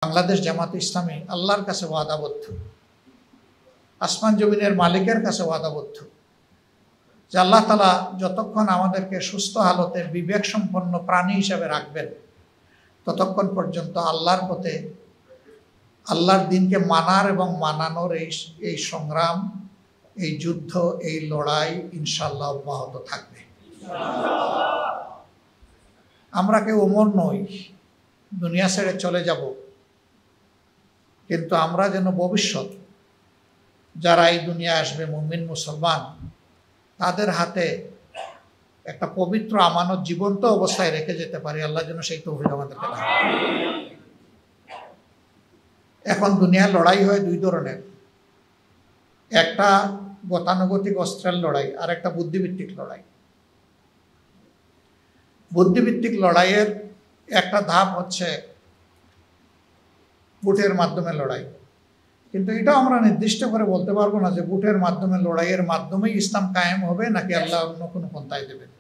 বাংলাদেশ জামাত ইসলামী আল্লাহর কাছে ওয়াদাবদ্ধ, আসমান জমিনের মালিকের কাছে ওয়াদাবদ্ধ যে আল্লাহ তাআলা যতক্ষণ আমাদেরকে সুস্থ হালতে বিবেক সম্পন্ন প্রাণী হিসাবে রাখবেন ততক্ষণ পর্যন্ত আল্লাহর পথে আল্লাহর দিনকে মানার এবং মানানোর এই সংগ্রাম, এই যুদ্ধ, এই লড়াই ইনশাআল্লাহ অব্যাহত থাকবে। আমরা কেউ অমর নই, দুনিয়া ছেড়ে চলে যাব, কিন্তু আমরা যেন ভবিষ্যৎ যারা এই দুনিয়া আসবে মুমিন মুসলমান, তাদের হাতে একটা পবিত্র আমানত জীবন্ত অবস্থায় রেখে যেতে পারি। আল্লাহ যেন সেই তৌফিক আমাদেরকে দান। এখন দুনিয়ার লড়াই হয় দুই ধরনের, একটা গতানুগতিক অস্ত্রের লড়াই আর একটা বুদ্ধিভিত্তিক লড়াই। বুদ্ধিভিত্তিক লড়াইয়ের একটা ধাপ হচ্ছে বুটের মাধ্যমে লড়াই, কিন্তু এটাও আমরা নির্দিষ্ট করে বলতে পারবো না যে বুটের মাধ্যমে লড়াইয়ের মাধ্যমেই ইসলাম কায়েম হবে নাকি আল্লাহ অন্য কোনো পন্থায় দেবেন।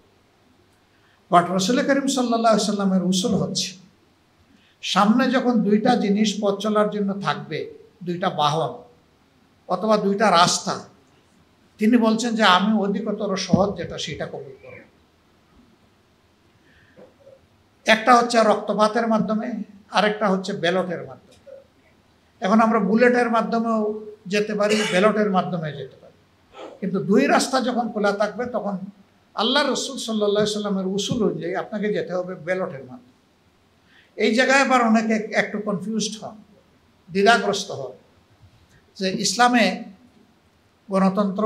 বাট রাসূল করিম সাল্লাল্লাহু আলাইহি ওয়াসাল্লামের উসুল হচ্ছে সামনে যখন দুইটা জিনিস পথ চলার জন্য থাকবে, দুইটা বাহন অথবা দুইটা রাস্তা, তিনি বলছেন যে আমি অধিকতর সহজ যেটা সেটা কবুল করব। একটা হচ্ছে রক্তপাতের মাধ্যমে, আরেকটা হচ্ছে ব্যালটের মাধ্যমে। এখন আমরা বুলেটের মাধ্যমেও যেতে পারি, ব্যালটের মাধ্যমে যেতে পারি, কিন্তু দুই রাস্তা যখন খোলা থাকবে তখন আল্লাহ রসুল সাল্লাল্লাহু আলাইহি ওয়াসাল্লামের উসুল অনুযায়ী আপনাকে যেতে হবে ব্যালটের মাধ্যমে। এই জায়গায় আবার অনেকে একটু কনফিউজড হন, দ্বিধাগ্রস্ত হন যে ইসলামে গণতন্ত্র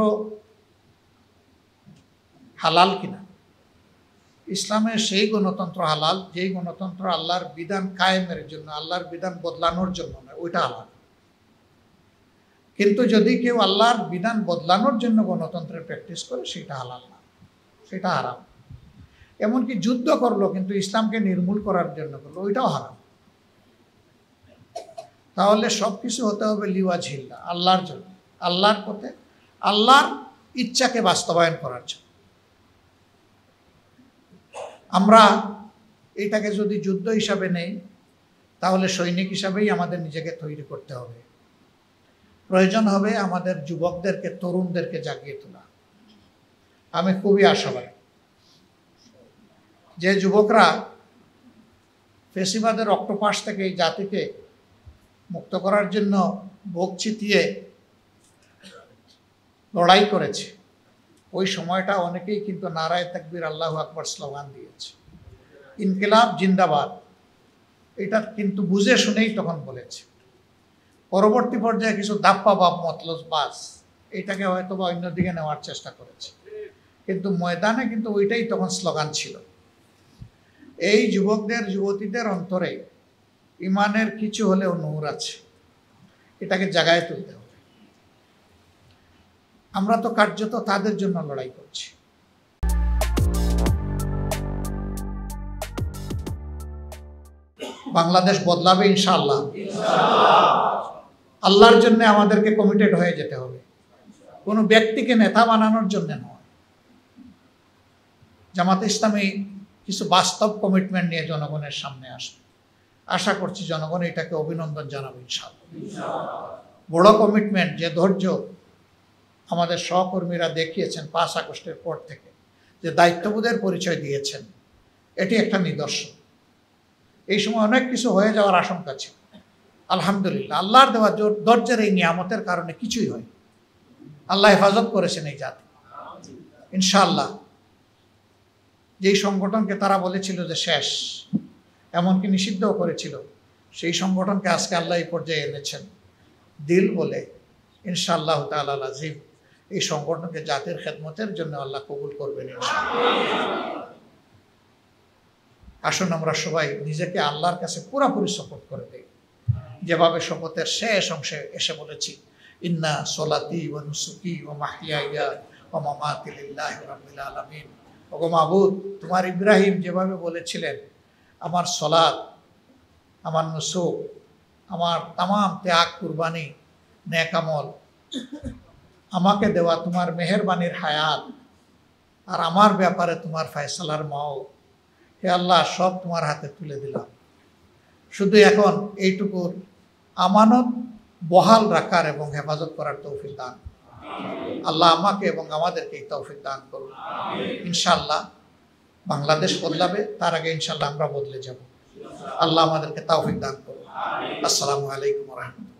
হালাল কিনা। ইসলামে সেই গণতন্ত্র হালাল যেই গণতন্ত্র আল্লাহর বিধান কায়েমের জন্য, আল্লাহর বিধান বদলানোর জন্য নয়, ওইটা হালাল। কিন্তু যদি কেউ আল্লাহর বিধান বদলানোর জন্য গণতন্ত্রের প্র্যাকটিস করে সেটা হালাল না, সেটা হারাম। এমনকি যুদ্ধ করলো কিন্তু ইসলামকে নির্মূল করার জন্য করলো, ওইটাও হারাম। তাহলে সব কিছু হতে হবে লিওয়াজহিল্লাহ, আল্লাহর জন্য, আল্লাহর পথে, আল্লাহর ইচ্ছাকে বাস্তবায়ন করার জন্য। আমরা এটাকে যদি যুদ্ধ হিসাবে নেই তাহলে সৈনিক হিসাবেই আমাদের নিজেকে তৈরি করতে হবে। প্রয়োজন হবে আমাদের যুবকদেরকে, তরুণদেরকে জাগিয়ে তোলা। আমি খুবই আশাবাদী যে যুবকরা ফেসিবাদের অক্টোপাস থেকে এই জাতিকে মুক্ত করার জন্য বুক চিতিয়ে লড়াই করেছে, ওই সময়টা অনেকেই কিন্তু নারায়ে তাকবীর আল্লাহু আকবার স্লোগান দিয়েছে, ইনকিলাব জিন্দাবাদ, এটা কিন্তু বুঝে শুনেই তখন বলেছে। পরবর্তী পর্যায়ে কিছু দাপ্পা বাপ মতলব বাস এটাকে হয়তো বা অন্যদিকে নেওয়ার চেষ্টা করেছে, কিন্তু ময়দানে কিন্তু ওইটাই তখন স্লোগান ছিল। এই যুবকদের, যুবতীদের অন্তরে ইমানের কিছু হলেও নূর আছে, এটাকে জাগায় তুলতে হবে। আমরা তো কার্যত তাদের জন্য লড়াই করছি। বাংলাদেশ বদলাবে ইনশাআল্লাহ। আল্লাহর জন্য আমাদেরকে কমিটেড হয়ে যেতে হবে, কোনো ব্যক্তিকে নেতা বানানোর জন্য নয়। জামাতে ইসলামী কিছু বাস্তব কমিটমেন্ট নিয়ে জনগণের সামনে আসবে, আশা করছি জনগণ এটাকে অভিনন্দন জানাবে ইনশাআল্লাহ। বড় কমিটমেন্ট, যে ধৈর্য আমাদের সহকর্মীরা দেখিয়েছেন 5 আগস্টের পর থেকে, যে দায়িত্ববোধের পরিচয় দিয়েছেন, এটি একটা নিদর্শন। এই সময় অনেক কিছু হয়ে যাওয়ার আশঙ্কা ছিল, আলহামদুলিল্লাহ আল্লাহর দেওয়া ধৈর্যের এই নিয়ামতের কারণে কিছুই হয়। আল্লাহ হেফাজত করেছেন এই জাতি ইনশাআল্লাহ। যেই সংগঠনকে তারা বলেছিল যে শেষ, এমনকি নিষিদ্ধও করেছিল, সেই সংগঠনকে আজকে আল্লাহ এই পর্যায়ে এনেছেন দিল বলে। ইনশাআল্লাহ তাআলা আজিম এই সংগঠনকে জাতির খেদমতের জন্য আল্লাহ কবুল করবেন ইনশাআল্লাহ। আসুন আমরা সবাই নিজেকে আল্লাহর কাছে পুরোপুরি শপথ করে দেই, যেভাবে শপথের শেষ অংশে এসে বলেছি, ইন্না সলাতি ওয়া নুসুকি ওয়া মাহইয়ায়া ওয়া মামাতি লিল্লাহি রাব্বিল আলামিন। ওগো মাবুদ, তোমার ইব্রাহিম যেভাবে বলেছিলেন, আমার সলাত, আমার নুসুক, আমার তামাম ত্যাগ, কুরবানি, নেক আমল, আমাকে দেওয়া তোমার মেহেরবানির হায়াত, আর আমার ব্যাপারে তোমার ফয়সালার মাও, হে আল্লাহ সব তোমার হাতে তুলে দিলাম। শুধু এখন এইটুকুর আমানত বহাল রাখার এবং হেফাজত করার তৌফিক দান। আল্লাহ আমাকে এবং আমাদেরকে এই তৌফিক দান করুন। ইনশাআল্লাহ বাংলাদেশ বদলাবে, তার আগে ইনশাআল্লাহ আমরা বদলে যাব। আল্লাহ আমাদেরকে তৌফিক দান করুন। আসসালামু আলাইকুম ওয়া রাহমাতুল্লাহ।